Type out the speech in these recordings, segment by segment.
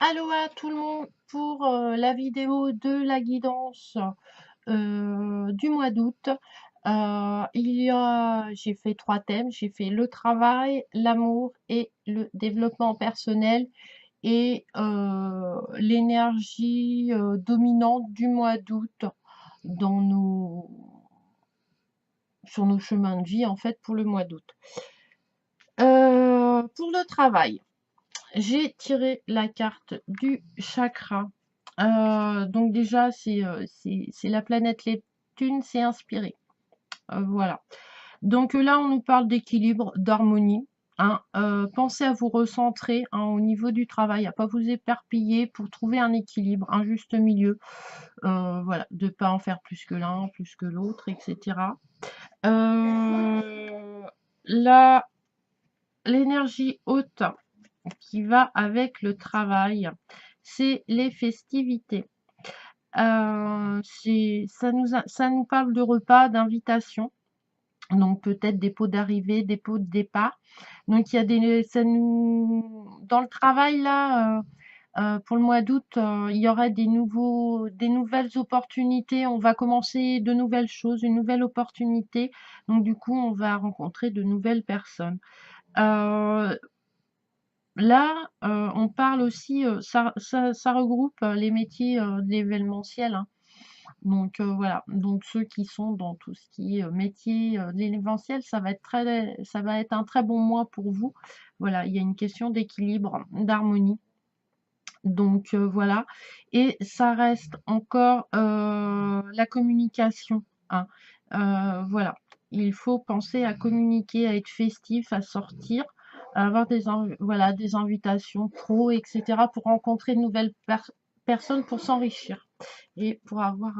Allô à tout le monde pour la vidéo de la guidance du mois d'août. J'ai fait 3 thèmes, j'ai fait le travail, l'amour et le développement personnel et l'énergie dominante du mois d'août dans sur nos chemins de vie en fait pour le mois d'août. Pour le travail. J'ai tiré la carte du chakra. Donc déjà, c'est la planète Neptune, c'est inspiré. Voilà. Donc là, on nous parle d'équilibre, d'harmonie. Hein. Pensez à vous recentrer hein, au niveau du travail, à pas vous éparpiller pour trouver un équilibre, un juste milieu. Voilà, de ne pas en faire plus que l'un, plus que l'autre, etc. Là, l'énergie haute qui va avec le travail, c'est les festivités. Ça nous parle de repas, d'invitation, donc peut-être des pots d'arrivée, des pots de départ. Donc il y a dans le travail là, pour le mois d'août, il y aurait des nouvelles opportunités. On va commencer de nouvelles choses, une nouvelle opportunité. Donc du coup, on va rencontrer de nouvelles personnes. Euh, Là, on parle aussi, ça regroupe les métiers de l'événementiel. Hein. Donc voilà, donc ceux qui sont dans tout ce qui est métier de l'événementiel, ça va être un très bon mois pour vous. Voilà, il y a une question d'équilibre, d'harmonie. Donc voilà, et ça reste encore la communication. Hein. Voilà, il faut penser à communiquer, à être festif, à sortir, à avoir voilà, des invitations pro, etc. pour rencontrer de nouvelles personnes, pour s'enrichir et pour avoir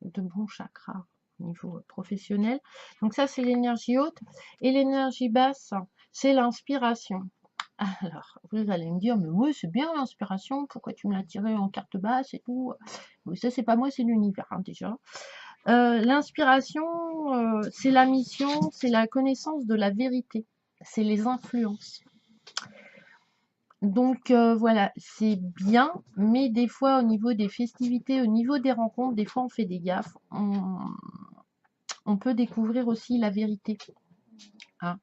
de bons chakras au niveau professionnel. Donc ça, c'est l'énergie haute. Et l'énergie basse, c'est l'inspiration. Alors, vous allez me dire, mais oui, c'est bien l'inspiration, pourquoi tu me l'as tiré en carte basse et tout? Oui, ça, c'est pas moi, c'est l'univers, hein, déjà. L'inspiration, c'est la mission, c'est la connaissance de la vérité, c'est les influences. Donc voilà, c'est bien, mais des fois, au niveau des festivités, au niveau des rencontres, des fois, on fait des gaffes. On peut découvrir aussi la vérité. Hein.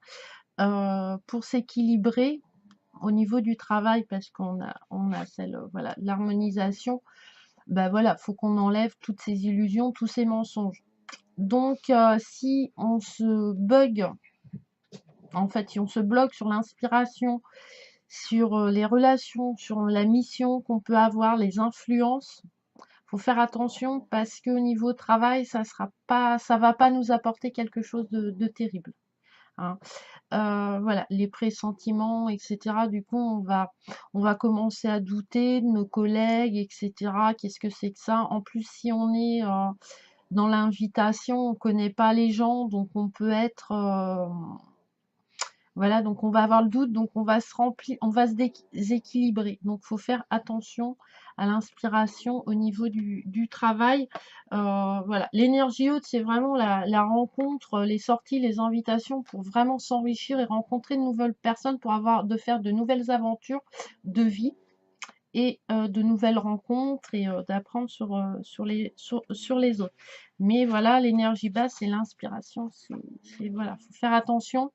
Pour s'équilibrer, au niveau du travail, parce on a celle, voilà, l'harmonisation, ben voilà, faut qu'on enlève toutes ces illusions, tous ces mensonges. Donc, si on se bug, en fait, si on se bloque sur l'inspiration, sur les relations, sur la mission qu'on peut avoir, les influences, faut faire attention parce qu'au niveau travail, ça va pas nous apporter quelque chose de terrible. Hein. Voilà, les pressentiments, etc. Du coup, on va commencer à douter de nos collègues, etc. Qu'est-ce que c'est que ça? En plus, si on est dans l'invitation, on connaît pas les gens, donc on peut être, voilà, donc on va avoir le doute, donc on va se remplir, on va se déséquilibrer. Donc, il faut faire attention à l'inspiration au niveau du travail. Voilà, l'énergie haute, c'est vraiment la rencontre, les sorties, les invitations pour vraiment s'enrichir et rencontrer de nouvelles personnes pour de faire de nouvelles aventures de vie et de nouvelles rencontres et d'apprendre sur les autres. Mais voilà, l'énergie basse, c'est l'inspiration. Voilà, faut faire attention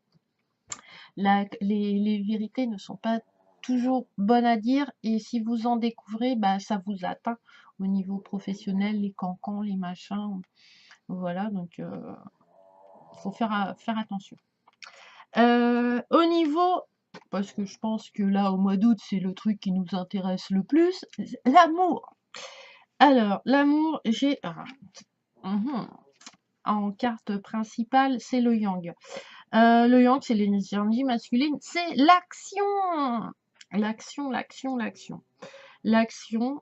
les vérités ne sont pas toujours bonnes à dire et si vous en découvrez, bah, ça vous atteint au niveau professionnel, les cancans, les machins. Voilà, donc il faut faire attention. Au niveau, parce que je pense que là, au mois d'août, c'est le truc qui nous intéresse le plus, l'amour. Alors, l'amour, en carte principale, c'est le yang. Le yang, c'est l'énergie masculine, c'est l'action. L'action. L'action.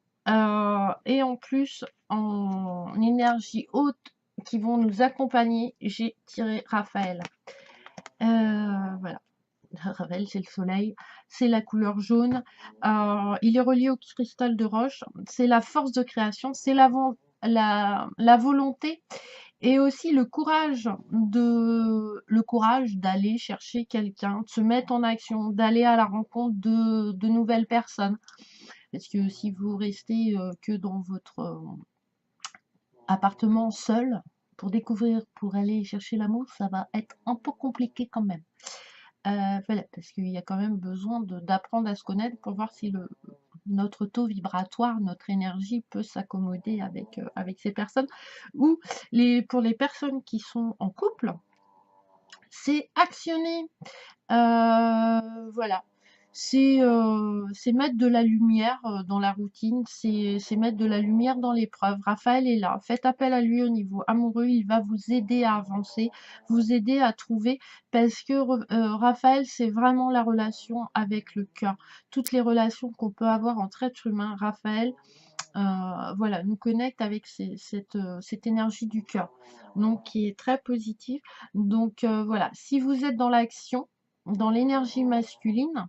Et en plus, en énergie haute qui vont nous accompagner, j'ai tiré Raphaël. Voilà. Raphaël, c'est le soleil, c'est la couleur jaune. Il est relié au cristal de roche. C'est la force de création, c'est la volonté et aussi le courage d'aller chercher quelqu'un, de se mettre en action, d'aller à la rencontre de nouvelles personnes. Parce que si vous restez que dans votre appartement seul, pour découvrir, pour aller chercher l'amour, ça va être un peu compliqué quand même. Voilà, parce qu'il y a quand même besoin d'apprendre à se connaître pour voir si notre taux vibratoire, notre énergie peut s'accommoder avec ces personnes. Ou pour les personnes qui sont en couple, c'est actionner. Voilà. C'est mettre de la lumière dans la routine, c'est mettre de la lumière dans l'épreuve. Raphaël est là. Faites appel à lui au niveau amoureux, il va vous aider à avancer, vous aider à trouver, parce que Raphaël, c'est vraiment la relation avec le cœur. Toutes les relations qu'on peut avoir entre êtres humains, Raphaël, voilà, nous connecte avec cette énergie du cœur, donc qui est très positive. Donc voilà, si vous êtes dans l'action, dans l'énergie masculine,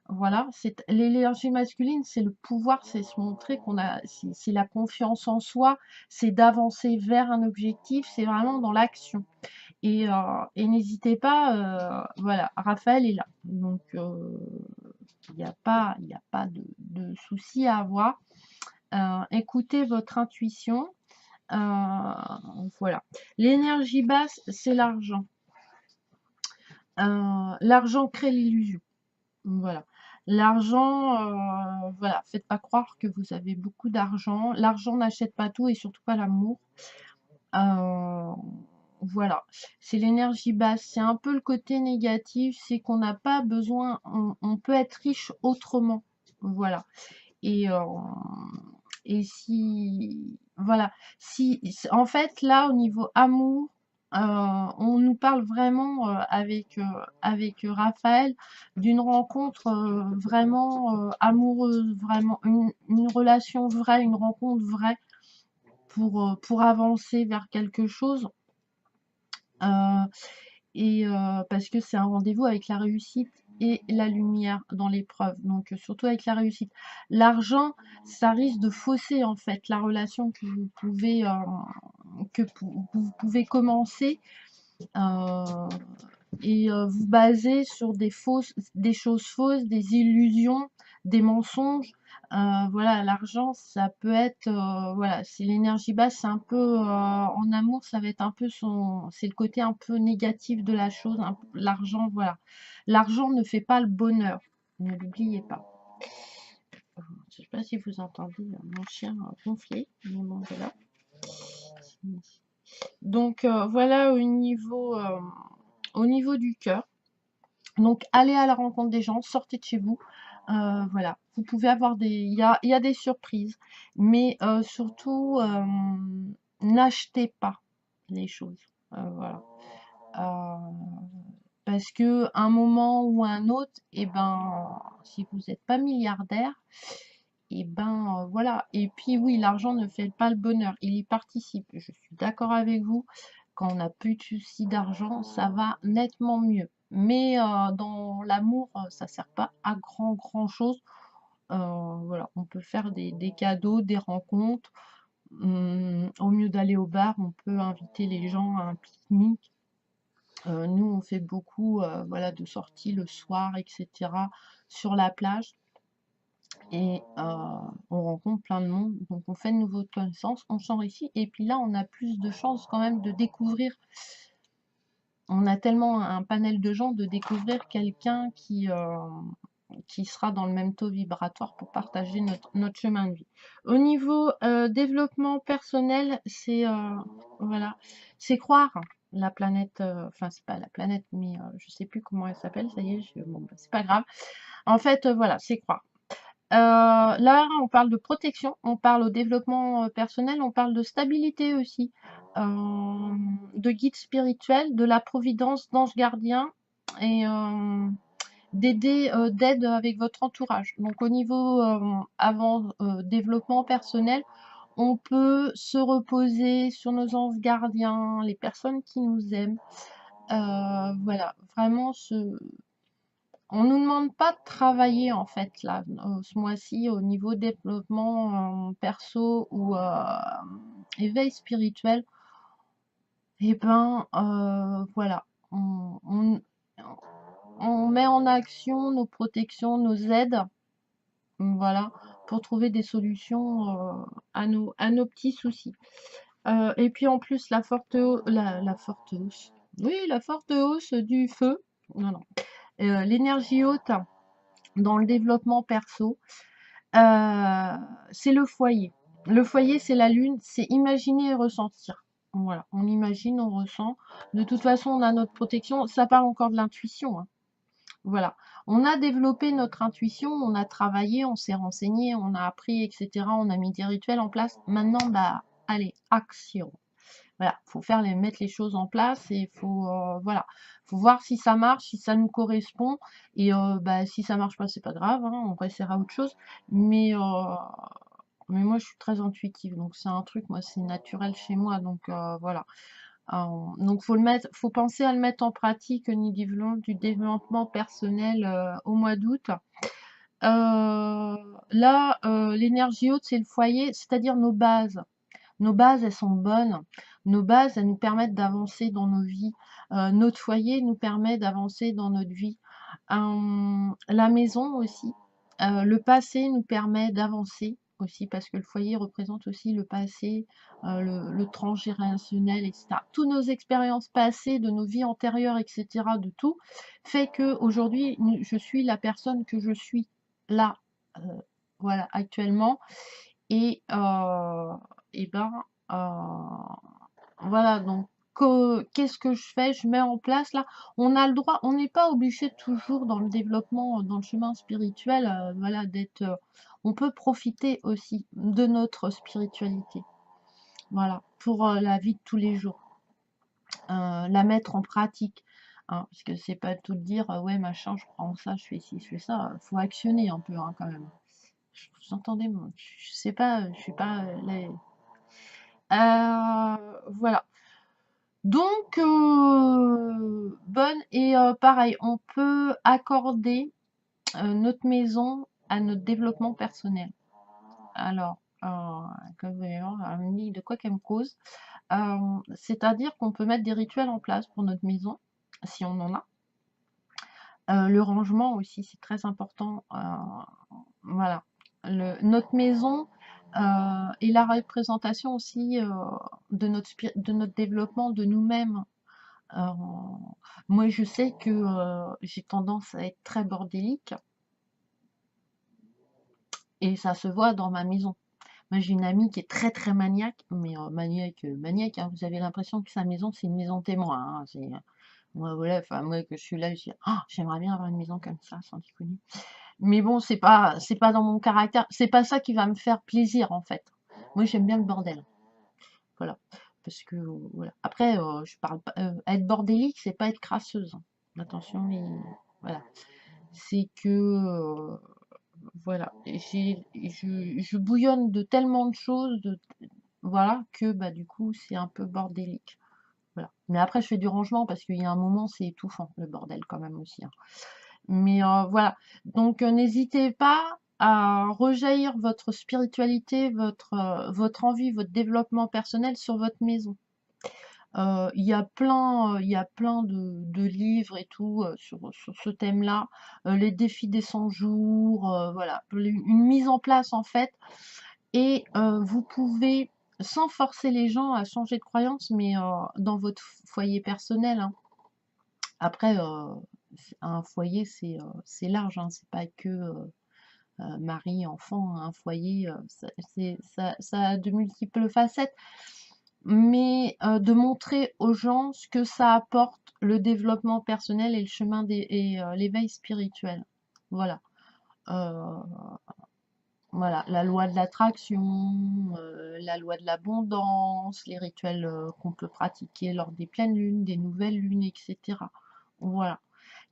voilà, l'énergie masculine, c'est le pouvoir, c'est se montrer qu'on a, c'est la confiance en soi, c'est d'avancer vers un objectif, c'est vraiment dans l'action. Et n'hésitez pas, voilà, Raphaël est là. Donc il n'y a pas de souci à avoir. Écoutez votre intuition. Voilà. L'énergie basse, c'est l'argent. L'argent crée l'illusion. Voilà. L'argent, voilà, faites pas croire que vous avez beaucoup d'argent. L'argent n'achète pas tout et surtout pas l'amour. Voilà, c'est l'énergie basse. C'est un peu le côté négatif, c'est qu'on n'a pas besoin, on peut être riche autrement. Voilà. Et, euh, et si, voilà, si, en fait, là, au niveau amour, on nous parle vraiment avec Raphaël d'une rencontre vraiment amoureuse, vraiment une relation vraie, une rencontre vraie pour avancer vers quelque chose. Euh, parce que c'est un rendez-vous avec la réussite et la lumière dans l'épreuve, donc surtout avec la réussite. L'argent, ça risque de fausser en fait la relation vous pouvez commencer vous baser sur des choses fausses, des illusions, des mensonges. Voilà, l'argent, ça peut être, voilà, c'est l'énergie basse, c'est un peu, en amour, ça va être un peu c'est le côté un peu négatif de la chose. L'argent, voilà. L'argent ne fait pas le bonheur, ne l'oubliez pas. Je ne sais pas si vous entendez mon chien ronfler, mais bon, voilà. Donc, voilà au niveau du cœur. Donc, allez à la rencontre des gens, sortez de chez vous. Voilà, vous pouvez avoir il y a des surprises, mais surtout, n'achetez pas les choses. Voilà. Euh, Parce que un moment ou un autre, et ben, si vous n'êtes pas milliardaire, et ben voilà. Et puis oui, l'argent ne fait pas le bonheur, il y participe. Je suis d'accord avec vous. Quand on n'a plus de soucis d'argent, ça va nettement mieux. Mais dans l'amour, ça sert pas à grand chose. Voilà, on peut faire des cadeaux, des rencontres. Au mieux d'aller au bar, on peut inviter les gens à un pique-nique. Nous, on fait beaucoup voilà, de sorties le soir, etc. sur la plage. Et on rencontre plein de monde. Donc on fait de nouvelles connaissances, on s'enrichit. Et puis là, on a plus de chances quand même de découvrir. On a tellement un panel de gens de découvrir quelqu'un qui sera dans le même taux vibratoire pour partager notre chemin de vie. Au niveau développement personnel, voilà, c'est croire la planète, enfin c'est pas la planète, mais je sais plus comment elle s'appelle, ça y est, bon, bah, c'est pas grave. En fait, voilà, c'est croire. Là, on parle de protection, on parle au développement personnel, on parle de stabilité aussi, de guide spirituel, de la providence, d'ange gardien et d'aide avec votre entourage. Donc au niveau avant développement personnel, on peut se reposer sur nos anges gardiens, les personnes qui nous aiment. Voilà, vraiment on nous demande pas de travailler en fait là ce mois-ci au niveau développement perso ou éveil spirituel. Et ben voilà, on met en action nos protections, nos aides. Voilà, pour trouver des solutions à nos petits soucis. Et puis en plus, la forte hausse, oui, la forte hausse du feu, non, non, l'énergie haute dans le développement perso, c'est le foyer. Le foyer, c'est la lune, c'est imaginer et ressentir. Voilà, on imagine, on ressent. De toute façon, on a notre protection. Ça parle encore de l'intuition, hein. Voilà. On a développé notre intuition, on a travaillé, on s'est renseigné, on a appris, etc. On a mis des rituels en place. Maintenant, bah, allez, action. Voilà, faut mettre les choses en place et voilà, faut voir si ça marche, si ça nous correspond. Et bah, si ça marche pas, c'est pas grave, hein, on passera à autre chose. Mais moi, je suis très intuitive, donc c'est un truc, moi, c'est naturel chez moi, donc voilà. Donc faut penser à le mettre en pratique au niveau du développement personnel au mois d'août. Là, l'énergie haute, c'est le foyer, c'est-à-dire nos bases. Nos bases, elles sont bonnes. Nos bases, elles nous permettent d'avancer dans nos vies. Notre foyer nous permet d'avancer dans notre vie. La maison aussi. Le passé nous permet d'avancer aussi parce que le foyer représente aussi le passé, le transgénérationnel, etc. Toutes nos expériences passées, de nos vies antérieures, etc., de tout, fait que aujourd'hui, je suis la personne que je suis là, euh, voilà, actuellement. Et, et ben, voilà, donc qu'est-ce que je fais? Je mets en place là. On a le droit, on n'est pas obligé toujours dans le développement, dans le chemin spirituel, voilà, on peut profiter aussi de notre spiritualité, voilà, pour la vie de tous les jours, la mettre en pratique. Hein, parce que c'est pas tout de dire, ouais, machin, je prends ça, je fais ci, je fais ça. Faut actionner un peu, hein, quand même. Vous entendez, moi, je sais pas, je suis pas voilà. Donc, bonne et pareil, on peut accorder notre maison à notre développement personnel. Alors, comme vous allez voir, elle me dit de quoi qu'elle me cause. C'est-à-dire qu'on peut mettre des rituels en place pour notre maison, si on en a. Le rangement aussi, c'est très important. Voilà. Notre maison est la représentation aussi de notre développement de nous-mêmes. Euh, Moi, je sais que j'ai tendance à être très bordélique et ça se voit dans ma maison. Moi, j'ai une amie qui est très très maniaque, mais maniaque, hein, vous avez l'impression que sa maison, c'est une maison témoin, hein, moi, voilà, enfin, moi, que je suis là, je dis, ah, j'aimerais bien avoir une maison comme ça, sans déconner. Mais bon, c'est pas dans mon caractère, c'est pas ça qui va me faire plaisir, en fait. Moi, j'aime bien le bordel. Voilà. Parce que, voilà. Après, je parle pas, être bordélique, c'est pas être crasseuse, hein. Attention, mais voilà. C'est que, voilà. Je bouillonne de tellement de choses, voilà, que, bah, du coup, c'est un peu bordélique. Voilà. Mais après, je fais du rangement parce qu'il y a un moment, c'est étouffant, le bordel, quand même aussi, hein. Mais voilà. Donc, n'hésitez pas à rejaillir votre spiritualité, votre envie, votre développement personnel sur votre maison. Il y a plein de livres et tout sur ce thème-là. Les défis des 100 jours, voilà, une mise en place en fait. Et vous pouvez, sans forcer les gens à changer de croyance, mais dans votre foyer personnel, hein. Après, un foyer, c'est large, hein, c'est pas que mari, enfant, un foyer, ça a de multiples facettes. Mais de montrer aux gens ce que ça apporte, le développement personnel et le chemin et l'éveil spirituel. Voilà. Euh, voilà, la loi de l'attraction, la loi de l'abondance, les rituels qu'on peut pratiquer lors des pleines lunes, des nouvelles lunes, etc. Voilà.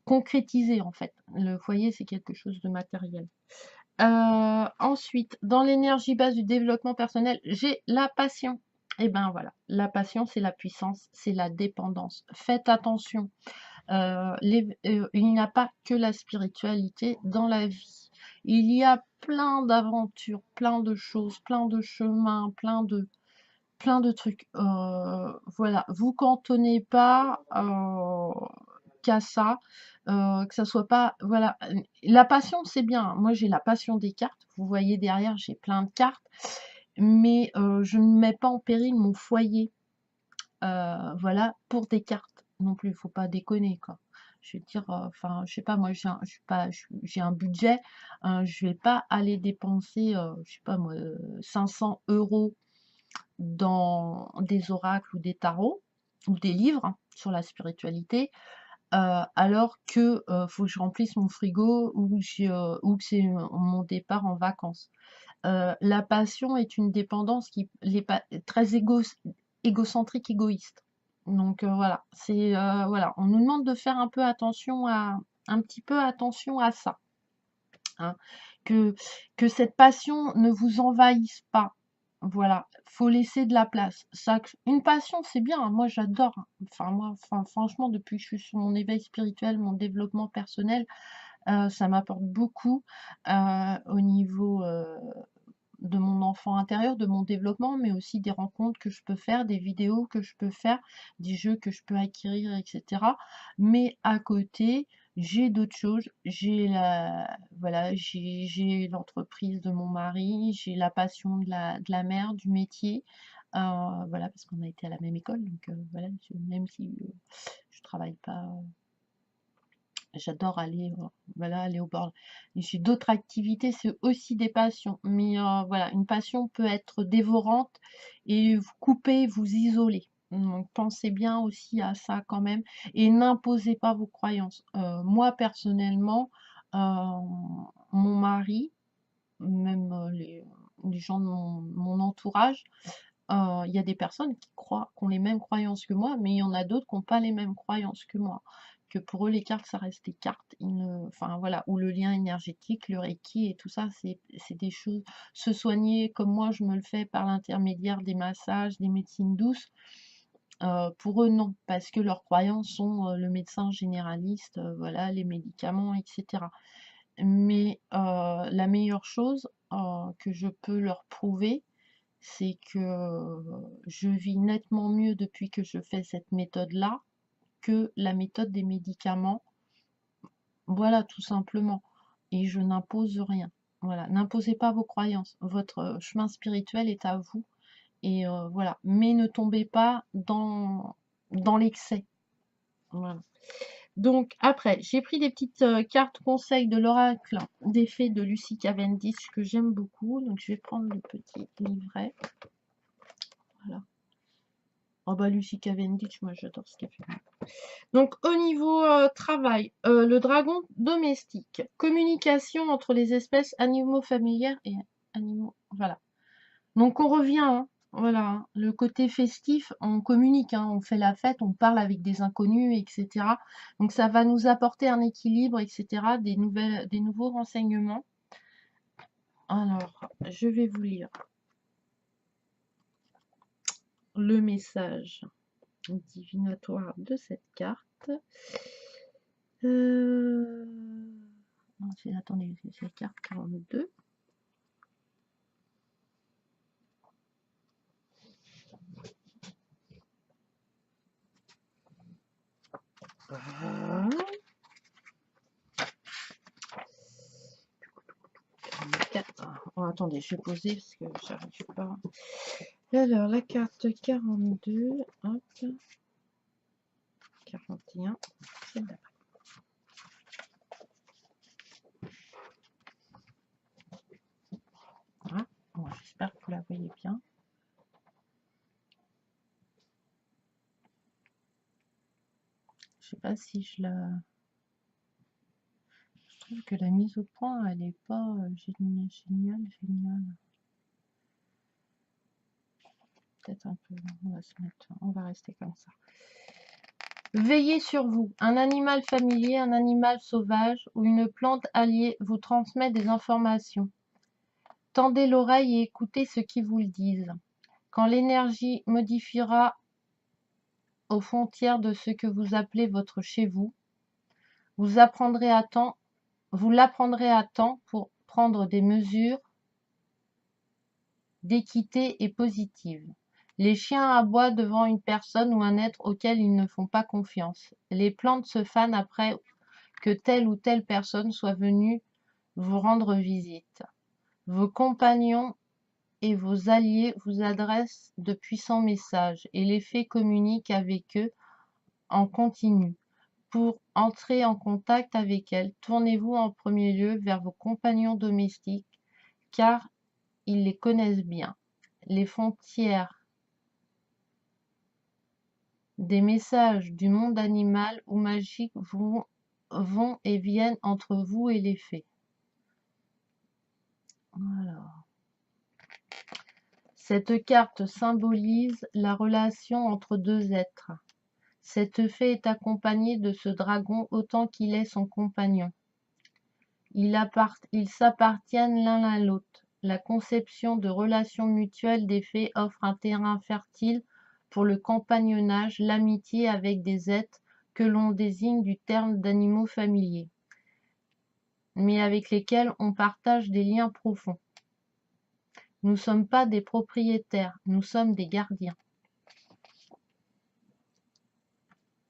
Concrétiser en fait. Le foyer, c'est quelque chose de matériel. Ensuite, dans l'énergie base du développement personnel, j'ai la passion. Et ben voilà, la passion, c'est la puissance, c'est la dépendance. Faites attention. Il n'y a pas que la spiritualité dans la vie. Il y a plein d'aventures, plein de choses, plein de chemins, plein de trucs. Voilà, vous cantonnez pas qu'à ça, que ça soit pas, voilà. La passion, c'est bien. Moi, j'ai la passion des cartes. Vous voyez derrière, j'ai plein de cartes, mais je ne mets pas en péril mon foyer, voilà, pour des cartes non plus. Il faut pas déconner, quoi. Je veux dire, enfin, je sais pas, moi, je suis pas, j'ai un budget, je vais pas aller dépenser, je sais pas moi, 500 € dans des oracles ou des tarots ou des livres hein, sur la spiritualité, alors que faut que je remplisse mon frigo ou que c'est mon départ en vacances. La passion est une dépendance qui est pas, très égocentrique, égoïste. Donc voilà, c'est voilà, on nous demande de faire un petit peu attention à ça, hein, que cette passion ne vous envahisse pas. Voilà, faut laisser de la place. Ça, une passion, c'est bien. Moi, j'adore. Enfin, moi, enfin, franchement, depuis que je suis sur mon éveil spirituel, mon développement personnel, ça m'apporte beaucoup au niveau de mon enfant intérieur, de mon développement, mais aussi des rencontres que je peux faire, des vidéos que je peux faire, des jeux que je peux acquérir, etc. Mais à côté, j'ai d'autres choses. J'ai la, voilà, j'ai l'entreprise de mon mari, j'ai la passion de la mère, du métier. Voilà, parce qu'on a été à la même école, donc voilà, même si je travaille pas. J'adore aller, voilà, aller au bord. J'ai d'autres activités, c'est aussi des passions. Mais voilà, une passion peut être dévorante et vous couper, vous isoler. Donc pensez bien aussi à ça quand même et n'imposez pas vos croyances. Moi personnellement, mon mari, même les gens de mon entourage, il y a des personnes qui croient, qui ont les mêmes croyances que moi, mais il y en a d'autres qui n'ont pas les mêmes croyances que moi. Que pour eux, les cartes, ça reste des cartes. Enfin voilà, ou le lien énergétique, le Reiki et tout ça, c'est des choses. Se soigner comme moi, je me le fais par l'intermédiaire des massages, des médecines douces. Pour eux, non, parce que leurs croyances sont le médecin généraliste, voilà, les médicaments, etc. Mais la meilleure chose que je peux leur prouver, c'est que je vis nettement mieux depuis que je fais cette méthode-là que la méthode des médicaments. Voilà, tout simplement. Et je n'impose rien. Voilà, n'imposez pas vos croyances. Votre chemin spirituel est à vous. Et voilà. Mais ne tombez pas dans l'excès. Voilà. Donc après, j'ai pris des petites cartes conseils de l'oracle des fées de Lucy Cavendish que j'aime beaucoup. Donc je vais prendre le petit livret. Voilà. Oh bah Lucy Cavendish, moi j'adore ce qu'elle fait. Donc au niveau travail, le dragon domestique, communication entre les espèces animaux familières et animaux, voilà. Donc on revient, hein, voilà, hein, le côté festif, on communique, hein, on fait la fête, on parle avec des inconnus, etc. Donc ça va nous apporter un équilibre, etc. Des nouveaux renseignements. Alors, je vais vous lire le message divinatoire de cette carte. Non, attendez, c'est la carte 42. Voilà. Oh, attendez, je vais poser parce que j'arrive pas. Alors, la carte 42, hop, 41, c'est d'après. Voilà. Bon, j'espère que vous la voyez bien. Je sais pas si je la... Je trouve que la mise au point, elle n'est pas géniale. Peut-être un peu... On va rester comme ça. Veillez sur vous. Un animal familier, un animal sauvage ou une plante alliée vous transmet des informations. Tendez l'oreille et écoutez ce qu'ils vous le disent. Quand l'énergie modifiera aux frontières de ce que vous appelez votre chez vous, vous l'apprendrez à temps pour prendre des mesures d'équité et positives. Les chiens aboient devant une personne ou un être auquel ils ne font pas confiance. Les plantes se fanent après que telle ou telle personne soit venue vous rendre visite. Vos compagnons et vos alliés vous adressent de puissants messages et les fées communiquent avec eux en continu. Pour entrer en contact avec elles, tournez-vous en premier lieu vers vos compagnons domestiques, car ils les connaissent bien. Les frontières des messages du monde animal ou magique vont et viennent entre vous et les fées. Alors, cette carte symbolise la relation entre deux êtres. Cette fée est accompagnée de ce dragon autant qu'il est son compagnon. Ils s'appartiennent l'un à l'autre. La conception de relations mutuelles des fées offre un terrain fertile pour le compagnonnage, l'amitié avec des êtres que l'on désigne du terme d'animaux familiers, mais avec lesquels on partage des liens profonds. Nous ne sommes pas des propriétaires, nous sommes des gardiens.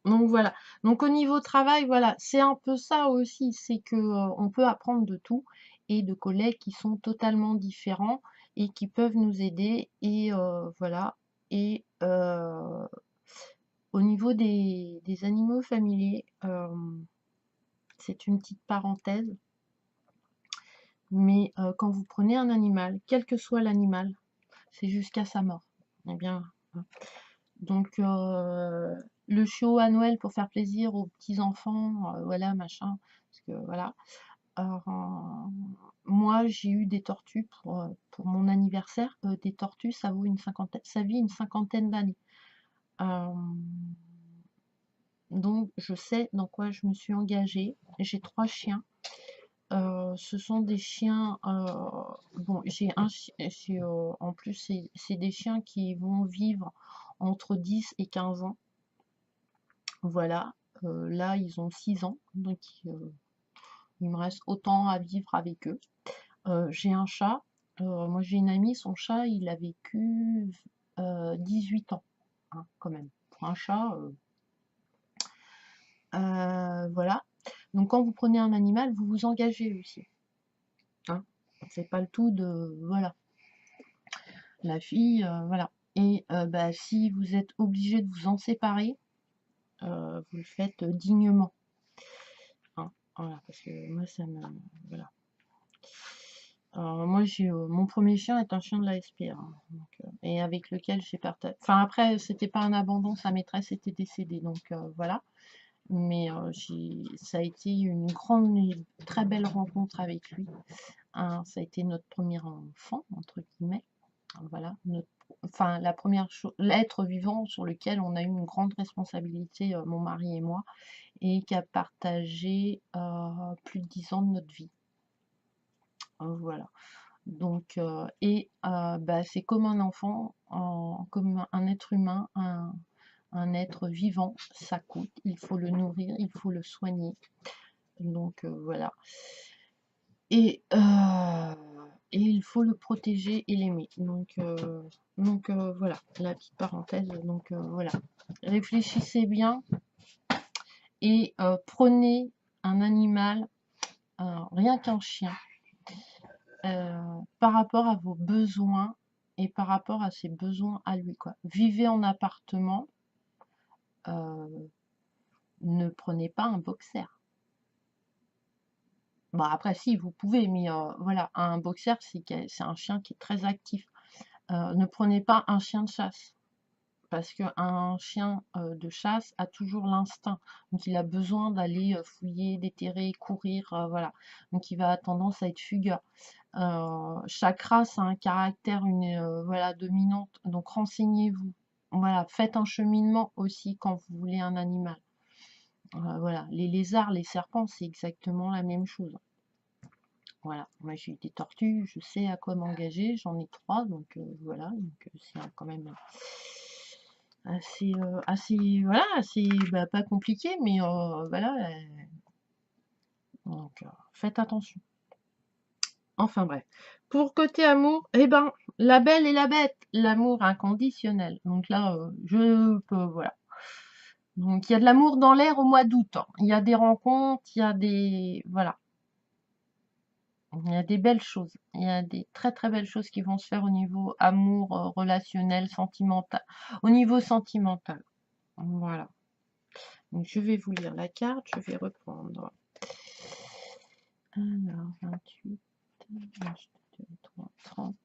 Donc voilà. Donc au niveau travail, voilà, c'est un peu ça aussi, c'est que on peut apprendre de tout et de collègues qui sont totalement différents et qui peuvent nous aider et voilà. Et au niveau des animaux familiers, c'est une petite parenthèse, mais quand vous prenez un animal, quel que soit l'animal, c'est jusqu'à sa mort. Eh bien, hein. Donc le chiot à Noël pour faire plaisir aux petits-enfants, voilà, machin, parce que voilà. Alors, moi, j'ai eu des tortues pour mon anniversaire. Des tortues, ça vit une cinquantaine d'années. Donc, je sais dans quoi je me suis engagée. J'ai 3 chiens. Ce sont des chiens. Bon, j'ai un chien. En plus, c'est des chiens qui vont vivre entre 10 et 15 ans. Voilà. Là, ils ont 6 ans. Donc, il me reste autant à vivre avec eux. J'ai un chat. Moi, j'ai une amie, son chat, il a vécu 18 ans, hein, quand même. Pour un chat, voilà. Donc, quand vous prenez un animal, vous vous engagez aussi. Hein. C'est pas le tout de... Voilà. La fille, voilà. Et bah, si vous êtes obligé de vous en séparer, vous le faites dignement. Hein. Voilà, parce que moi, ça me... Voilà. Moi, mon premier chien est un chien de la SPA, hein, et avec lequel j'ai partagé. Enfin, après, c'était pas un abandon, sa maîtresse était décédée, donc voilà. Mais ça a été une grande et très belle rencontre avec lui. Hein, ça a été notre premier enfant, entre guillemets. Voilà, enfin, la première chose, l'être vivant sur lequel on a eu une grande responsabilité, mon mari et moi, et qui a partagé plus de 10 ans de notre vie. Voilà. Donc, bah, c'est comme un enfant, comme un être humain, un être vivant, ça coûte, il faut le nourrir, il faut le soigner. Donc voilà. Et il faut le protéger et l'aimer. Donc voilà, la petite parenthèse. Donc voilà. Réfléchissez bien et prenez un animal, rien qu'un chien, par rapport à vos besoins et par rapport à ses besoins à lui, quoi. Vivez en appartement, ne prenez pas un boxer. Bon, après, si, vous pouvez, mais voilà, un boxer, c'est un chien qui est très actif. Ne prenez pas un chien de chasse, parce qu'un chien de chasse a toujours l'instinct. Donc, il a besoin d'aller fouiller, déterrer, courir, voilà. Donc, il va tendance à être fugueur. Chaque race a un caractère, voilà, dominante. Donc, renseignez-vous. Voilà, faites un cheminement aussi quand vous voulez un animal. Voilà, les lézards, les serpents, c'est exactement la même chose. Voilà, moi j'ai eu des tortues, je sais à quoi m'engager, j'en ai 3, donc voilà, donc c'est quand même voilà, assez bah, pas compliqué, mais voilà, donc faites attention. Enfin bref. Pour côté amour, eh ben, La Belle et la Bête, l'amour inconditionnel. Donc là, je peux, voilà. Donc il y a de l'amour dans l'air au mois d'août, hein. Il y a des rencontres, il y a des, voilà, il y a des belles choses. Il y a des très très belles choses qui vont se faire au niveau amour, relationnel, sentimental, au niveau sentimental. Voilà. Donc je vais vous lire la carte, je vais reprendre. Alors 28, 3, 30.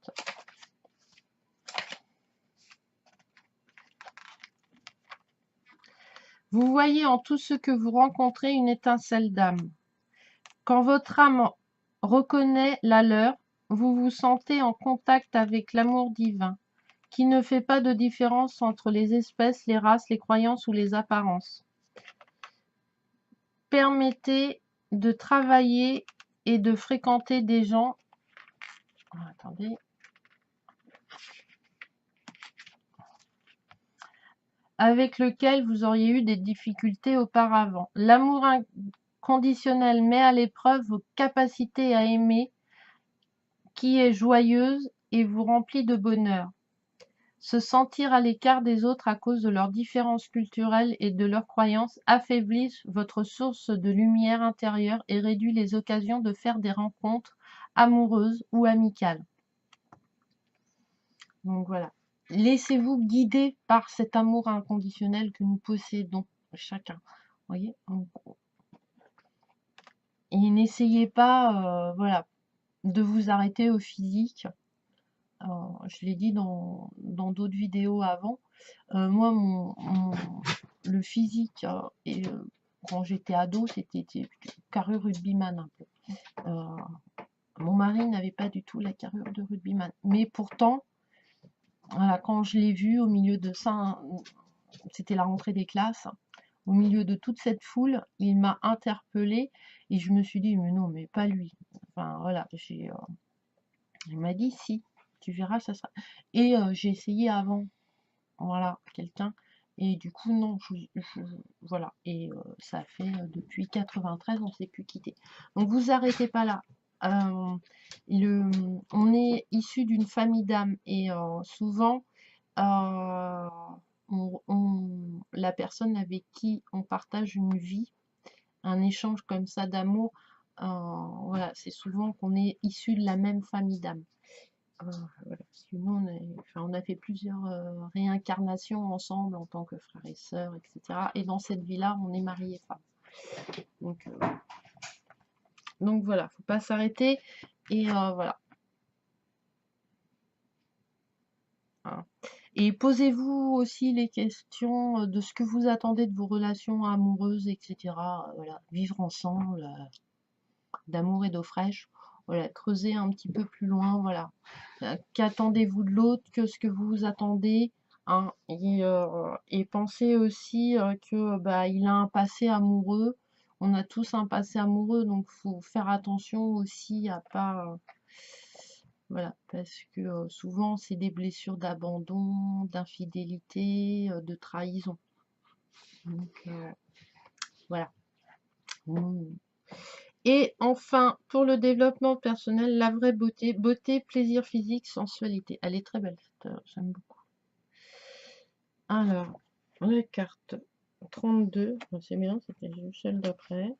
Vous voyez en tout ce que vous rencontrez une étincelle d'âme. Quand votre âme reconnaît la leur, vous vous sentez en contact avec l'amour divin, qui ne fait pas de différence entre les espèces, les races, les croyances ou les apparences. Permettez de travailler et de fréquenter des gens. Attendez. Avec lequel vous auriez eu des difficultés auparavant. L'amour inconditionnel met à l'épreuve vos capacités à aimer, qui est joyeuse et vous remplit de bonheur. Se sentir à l'écart des autres à cause de leurs différences culturelles et de leurs croyances affaiblit votre source de lumière intérieure et réduit les occasions de faire des rencontres amoureuses ou amicales. Donc voilà. Laissez-vous guider par cet amour inconditionnel que nous possédons chacun. Voyez. Et n'essayez pas, voilà, de vous arrêter au physique. Je l'ai dit dans d'autres vidéos avant. Moi, le physique, quand j'étais ado, c'était carrure rugbyman un peu. Mon mari n'avait pas du tout la carrure de rugbyman. Mais pourtant, voilà, quand je l'ai vu au milieu de ça, c'était la rentrée des classes, au milieu de toute cette foule, il m'a interpellée et je me suis dit, mais non, mais pas lui. Enfin, voilà, il m'a dit, si, tu verras, ça sera. Et j'ai essayé avant, voilà, quelqu'un. Et du coup, non, voilà. Et ça fait depuis 93, on ne s'est plus quitté. Donc, vous arrêtez pas là. On est issu d'une famille d'âmes et souvent, la personne avec qui on partage une vie, un échange comme ça d'amour, voilà, c'est souvent qu'on est issu de la même famille d'âmes. Voilà. Parce que nous, on a fait plusieurs réincarnations ensemble en tant que frères et sœurs, etc. Et dans cette vie-là, on est mariés femmes. Donc voilà, faut pas s'arrêter. Et voilà. Hein. Et posez-vous aussi les questions de ce que vous attendez de vos relations amoureuses, etc. Voilà, vivre ensemble, d'amour et d'eau fraîche. Voilà, creusez un petit peu plus loin, voilà. Qu'attendez-vous de l'autre, que ce que vous attendez, hein, et pensez aussi que il a un passé amoureux. On a tous un passé amoureux, donc faut faire attention aussi à pas, voilà, parce que souvent c'est des blessures d'abandon, d'infidélité, de trahison. Donc voilà. Et enfin, pour le développement personnel, la vraie beauté, beauté, plaisir physique, sensualité. Elle est très belle, j'aime beaucoup. Alors, la carte 32, c'est bien, c'était celle d'après.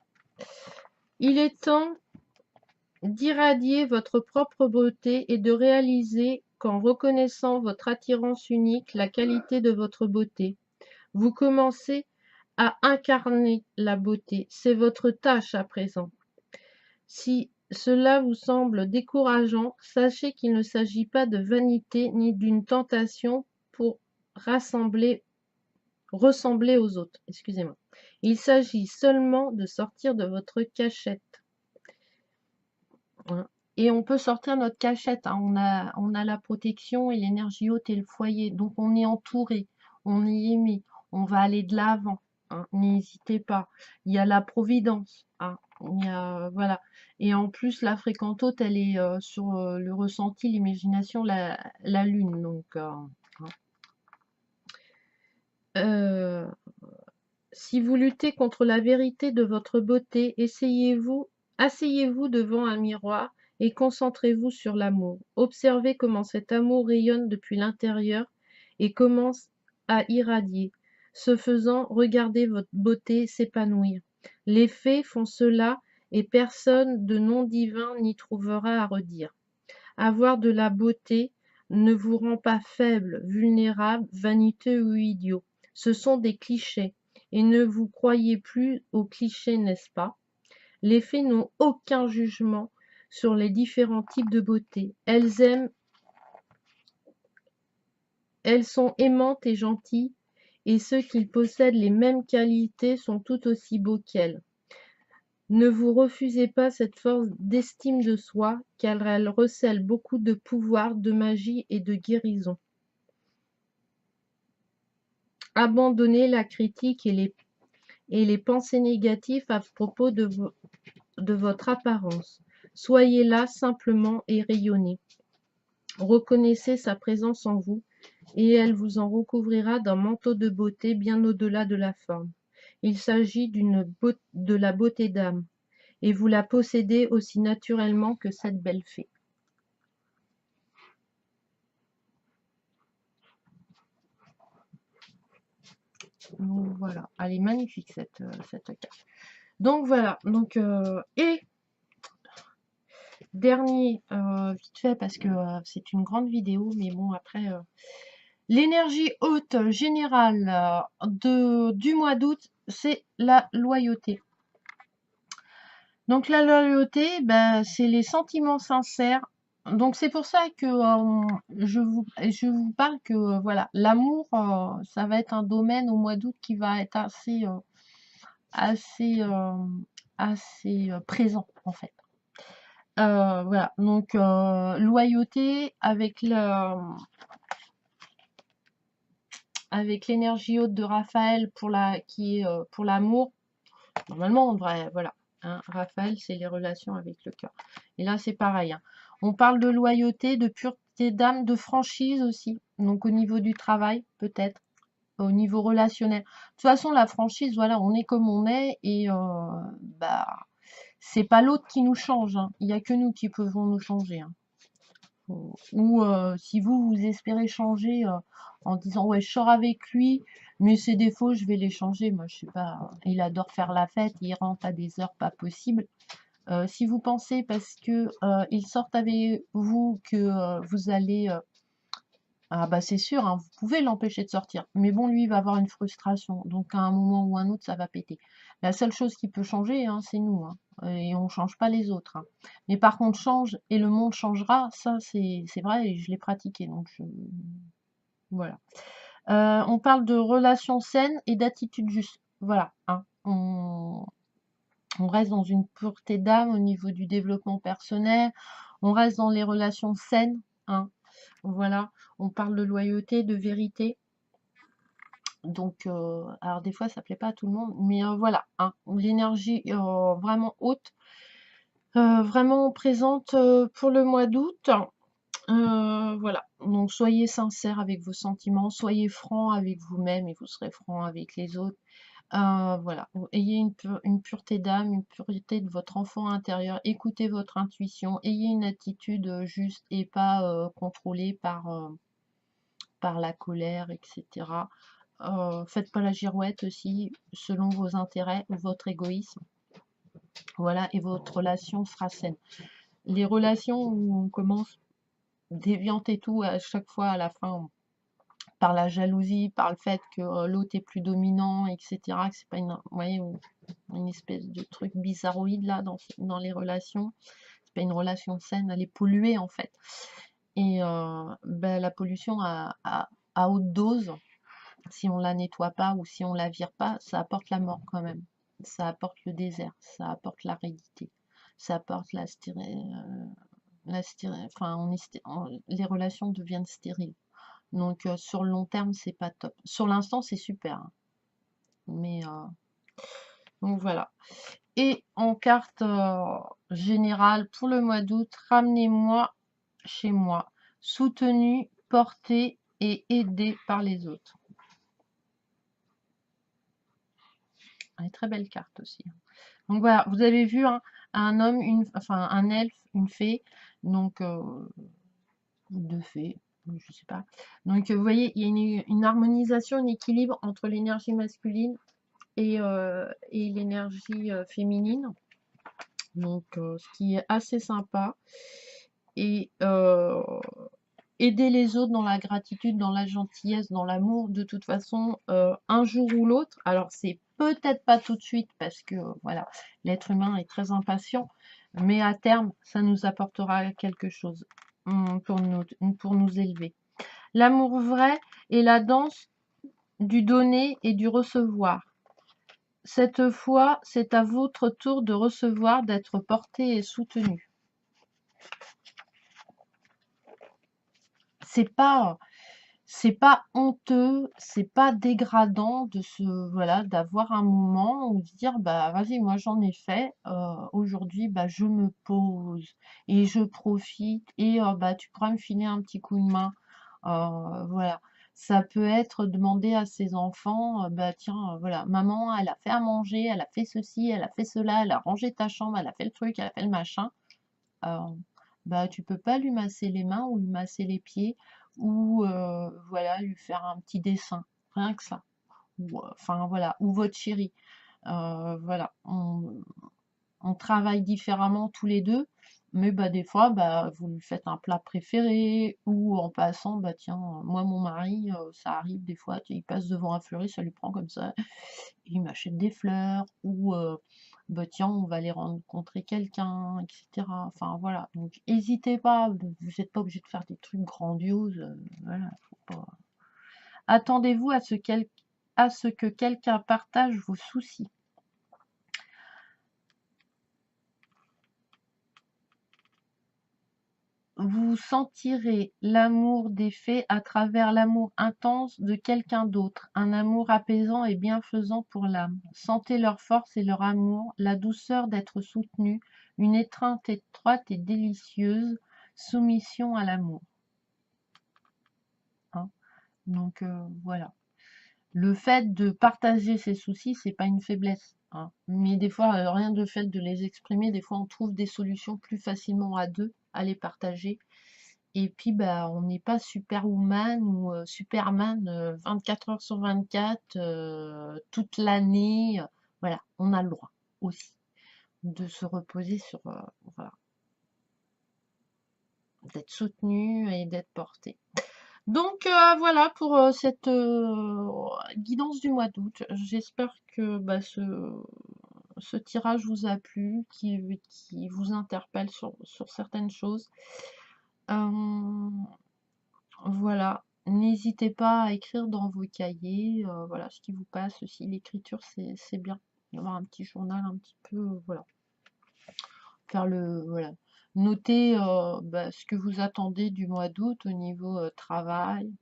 Il est temps d'irradier votre propre beauté et de réaliser qu'en reconnaissant votre attirance unique, la qualité de votre beauté, vous commencez à incarner la beauté. C'est votre tâche à présent. Si cela vous semble décourageant, sachez qu'il ne s'agit pas de vanité ni d'une tentation pour ressembler aux autres. Excusez-moi. Il s'agit seulement de sortir de votre cachette. Hein. Et on peut sortir notre cachette. Hein. On a la protection et l'énergie haute et le foyer. Donc on est entouré, on est aimé, on va aller de l'avant. Hein. N'hésitez pas. Il y a la providence. Hein. Il y a, voilà. Et en plus, la fréquente haute, elle est sur le ressenti, l'imagination, la lune. Donc, si vous luttez contre la vérité de votre beauté, asseyez-vous devant un miroir et concentrez-vous sur l'amour. Observez comment cet amour rayonne depuis l'intérieur et commence à irradier. Ce faisant, regardez votre beauté s'épanouir. Les fées font cela et personne de non divin n'y trouvera à redire. Avoir de la beauté ne vous rend pas faible, vulnérable, vaniteux ou idiot. Ce sont des clichés. Et ne vous croyez plus aux clichés, n'est-ce pas? Les fées n'ont aucun jugement sur les différents types de beauté. Elles sont aimantes et gentilles, et ceux qui possèdent les mêmes qualités sont tout aussi beaux qu'elles. Ne vous refusez pas cette force d'estime de soi, car elle recèle beaucoup de pouvoir, de magie et de guérison. Abandonnez la critique et les pensées négatives à propos de votre apparence. Soyez là simplement et rayonnez. Reconnaissez sa présence en vous et elle vous en recouvrira d'un manteau de beauté bien au-delà de la forme. Il s'agit de la beauté d'âme et vous la possédez aussi naturellement que cette belle fée. Donc voilà, elle est magnifique cette carte. Donc voilà, donc et dernier, vite fait parce que c'est une grande vidéo, mais bon après, l'énergie haute générale du mois d'août, c'est la loyauté. Donc la loyauté, ben, c'est les sentiments sincères. Donc c'est pour ça que je vous parle que voilà, l'amour, ça va être un domaine au mois d'août qui va être assez, présent en fait. Voilà, donc loyauté avec l'énergie haute de Raphaël qui est pour l'amour. Normalement, on devrait, voilà, hein, Raphaël, c'est les relations avec le cœur. Et là, c'est pareil. Hein. On parle de loyauté, de pureté d'âme, de franchise aussi. Donc au niveau du travail, peut-être, au niveau relationnel. De toute façon, la franchise, voilà, on est comme on est et bah, c'est pas l'autre qui nous change. Hein. Il n'y a que nous qui pouvons nous changer. Hein. Ou si vous espérez changer en disant ouais je sors avec lui mais ses défauts je vais les changer, moi je sais pas, il adore faire la fête, il rentre à des heures pas possibles. Si vous pensez parce que il sort avec vous que vous allez ah bah c'est sûr, hein, vous pouvez l'empêcher de sortir. Mais bon, lui, il va avoir une frustration. Donc à un moment ou un autre, ça va péter. La seule chose qui peut changer, hein, c'est nous. Hein, et on ne change pas les autres. Hein. Mais par contre, change et le monde changera, ça c'est vrai et je l'ai pratiqué. Donc voilà. On parle de relations saines et d'attitude juste. Voilà. Hein, on reste dans une pureté d'âme au niveau du développement personnel. On reste dans les relations saines. Hein, voilà, on parle de loyauté, de vérité. Donc, alors des fois, ça plaît pas à tout le monde, mais voilà, hein, l'énergie vraiment haute, vraiment présente pour le mois d'août. Voilà, donc soyez sincère avec vos sentiments, soyez franc avec vous-même et vous serez franc avec les autres. Voilà, ayez une pureté d'âme, une pureté de votre enfant intérieur, écoutez votre intuition, ayez une attitude juste et pas contrôlée par la colère, etc. Faites pas la girouette aussi, selon vos intérêts, votre égoïsme. Voilà, et votre relation sera saine. Les relations où on commence déviante et tout, à chaque fois à la fin, par la jalousie, par le fait que l'autre est plus dominant, etc. Que c'est pas une espèce de truc bizarroïde là dans les relations. C'est pas une relation saine, elle est polluée en fait. Et ben, la pollution à haute dose, si on la nettoie pas ou si on la vire pas, ça apporte la mort quand même. Ça apporte le désert, ça apporte l'aridité, ça apporte enfin, les relations deviennent stériles. Donc sur le long terme, c'est pas top. Sur l'instant, c'est super. Hein. Mais donc voilà. Et en carte générale pour le mois d'août, ramenez-moi chez moi, soutenu, porté et aidé par les autres. Une très belle carte aussi. Donc voilà, vous avez vu hein, un homme, enfin un elfe, une fée, donc deux fées, je sais pas. Donc vous voyez, il y a une harmonisation, un équilibre entre l'énergie masculine et l'énergie féminine. Donc ce qui est assez sympa. Et aider les autres dans la gratitude, dans la gentillesse, dans l'amour, de toute façon, un jour ou l'autre. Alors, c'est peut-être pas tout de suite parce que, voilà, l'être humain est très impatient, mais à terme, ça nous apportera quelque chose pour nous élever. L'amour vrai est la danse du donner et du recevoir. Cette fois, c'est à votre tour de recevoir, d'être porté et soutenu. C'est pas c'est pas honteux, c'est pas dégradant de voilà, d'avoir un moment où se dire bah vas-y, moi j'en ai fait, aujourd'hui bah je me pose et je profite et bah tu pourras me filer un petit coup de main. Voilà. Ça peut être demander à ses enfants, bah tiens, voilà, maman, elle a fait à manger, elle a fait ceci, elle a fait cela, elle a rangé ta chambre, elle a fait le truc, elle a fait le machin. Bah, tu peux pas lui masser les mains ou lui masser les pieds ou voilà, lui faire un petit dessin, rien que ça. Ou, enfin voilà, ou votre chéri. Voilà, on travaille différemment tous les deux, mais bah des fois, bah vous lui faites un plat préféré ou en passant, bah tiens, moi mon mari, ça arrive des fois, il passe devant un fleuri, ça lui prend comme ça, il m'achète des fleurs ou bah tiens, on va aller rencontrer quelqu'un, etc. Enfin voilà, donc n'hésitez pas, vous n'êtes pas obligé de faire des trucs grandioses, voilà, faut pas. Attendez-vous à ce que quelqu'un partage vos soucis. Vous sentirez l'amour des fées à travers l'amour intense de quelqu'un d'autre, un amour apaisant et bienfaisant pour l'âme. Sentez leur force et leur amour, la douceur d'être soutenu, une étreinte étroite et délicieuse, soumission à l'amour. Hein. Donc voilà. Le fait de partager ses soucis, c'est pas une faiblesse. Hein. Mais des fois, rien de fait de les exprimer, des fois on trouve des solutions plus facilement à deux, à les partager. Et puis, bah, on n'est pas Superwoman ou Superman 24 heures sur 24, toute l'année. Voilà, on a le droit aussi de se reposer sur, voilà, d'être soutenu et d'être porté. Donc voilà pour cette guidance du mois d'août. J'espère que bah, ce tirage vous a plu, qui vous interpelle sur certaines choses. Voilà, n'hésitez pas à écrire dans vos cahiers, voilà, ce qui vous passe aussi. L'écriture, c'est bien. Avoir un petit journal un petit peu, voilà. Faire voilà. Noter bah, ce que vous attendez du mois d'août au niveau travail,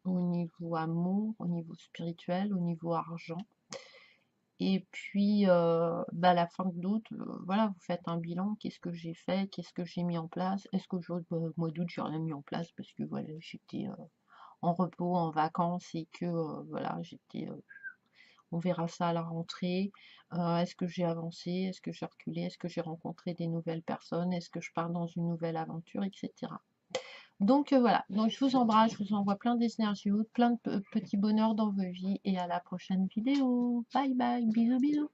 au niveau amour, au niveau spirituel, au niveau argent. Et puis, bah, à la fin d'août, voilà, vous faites un bilan. Qu'est-ce que j'ai fait? Qu'est-ce que j'ai mis en place? Est-ce que au mois d'août, j'ai rien mis en place parce que voilà, j'étais en repos, en vacances et que voilà, on verra ça à la rentrée. Est-ce que j'ai avancé? Est-ce que j'ai reculé? Est-ce que j'ai rencontré des nouvelles personnes? Est-ce que je pars dans une nouvelle aventure, etc. Donc voilà, donc je vous embrasse, je vous envoie plein d'énergie, plein de petits bonheurs dans vos vies et à la prochaine vidéo. Bye bye, bisous bisous.